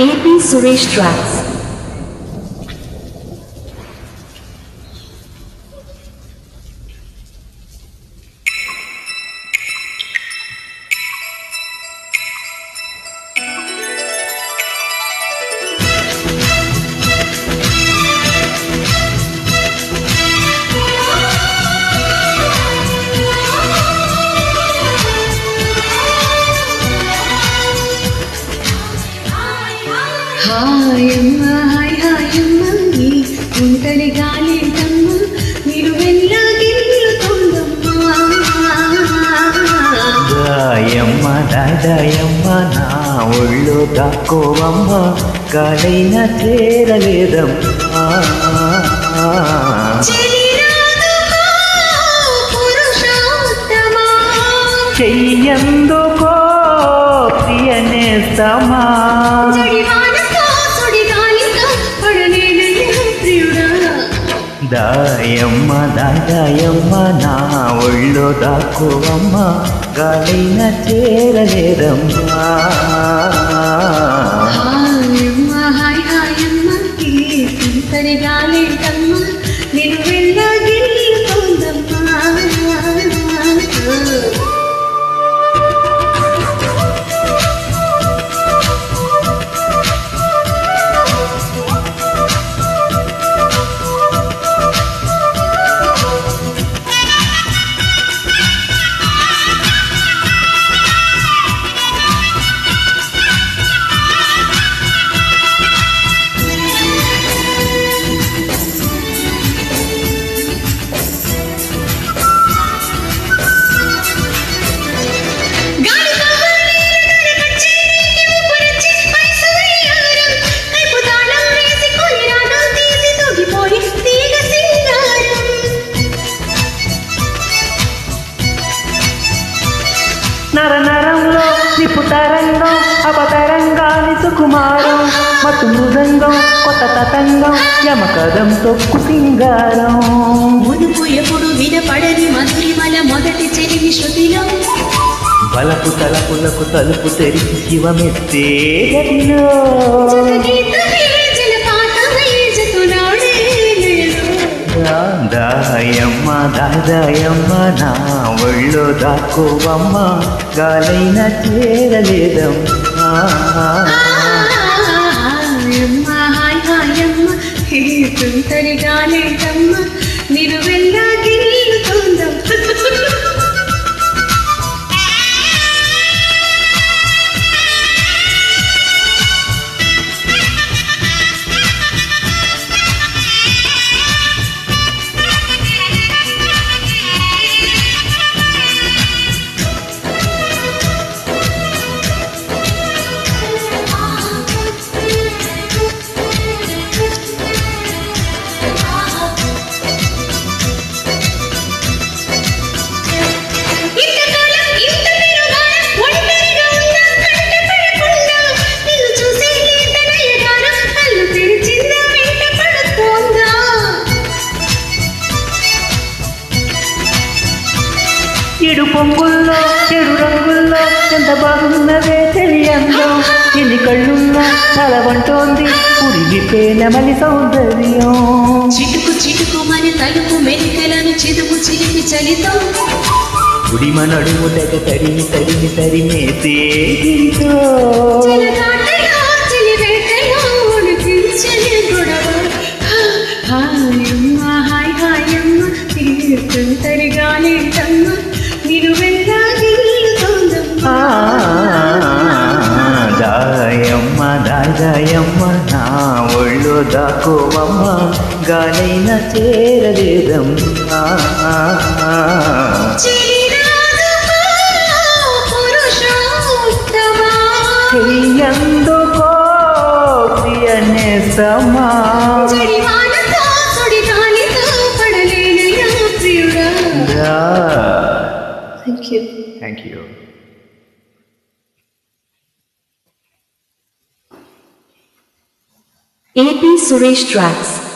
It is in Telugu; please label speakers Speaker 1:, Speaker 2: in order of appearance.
Speaker 1: AP Suresh Tracks.
Speaker 2: హాయమ్మ హాయ్ హాయమ్మ ఈ ఒంటరి గాలి తమ్మ మీరు వెళ్ళగిల్లుతోందమ్మా
Speaker 3: దాయమ్మ దాయమ్మ నా ఒళ్ళు దాక్కోవమ్మ గాలైన చేరలేదమ్మా చెయ్యందుకో ప్రియనేస్తమా దాయమ్మ దాయమ్మ నా ఒళ్ళో దాక్కువమ్మ గాలైన చేరలేదమ్మా
Speaker 2: హాయమ్మ హాయ్ హాయమ్మ ఈ ఒంటరి గాలి తమ్మ మీరు వెళ్ళగిల్లుతోందమ్మా
Speaker 3: నరనరంలో నిపుతరంగం అపతరంగాని సుకుమారం మతు మృదంగం కొత్త తతంగం యమకదం తొక్కు సింగారం
Speaker 2: మునుపు ఎప్పుడు వినపడని మధురిమల మొదటి చెలిమి శృతిలో
Speaker 3: బలపు తలపులకు తలుపు తెరిచి శివమెత్తే గదిలో దాయమ్మ దాయమ్మ నా ఒళ్ళో దాక్కోవమ్మ గాలైన చేరలేదమ్మా
Speaker 2: తుంటరి గాలేదమ్మ మీరు వెళ్ళగిల్లుతోందమ్మ
Speaker 3: ఇడు పొంగుల్లో చెడు రంగుల్లో ఎంత బాగున్నవే తెలియందం ఎన్ని కళ్ళున్నా తలవంటోంది ఉడిగిపే నెమలి సౌందర్యం
Speaker 2: చిటుకు చిటుకు మన తలుపు మెలికలను చిదుపు చిలిపి చలితో
Speaker 3: ఉడిమ నడుము తెగ తడిమి తడిమి తరిమేసే
Speaker 2: హాయమ్మ హాయ్ హాయమ్మ తుంటరి గాలేదమ్మ మీరు వెళ్ళగిల్లుతోందమ్మా
Speaker 3: దాయమ్మ దాయమ్మ నా ఒళ్ళో దాక్కోవమ్మ గాలైన చేరలేదమ్మా చెయ్యందుకో ప్రియనేస్తమా
Speaker 2: Thank you.
Speaker 3: Thank you.
Speaker 1: AP Suresh Tracks.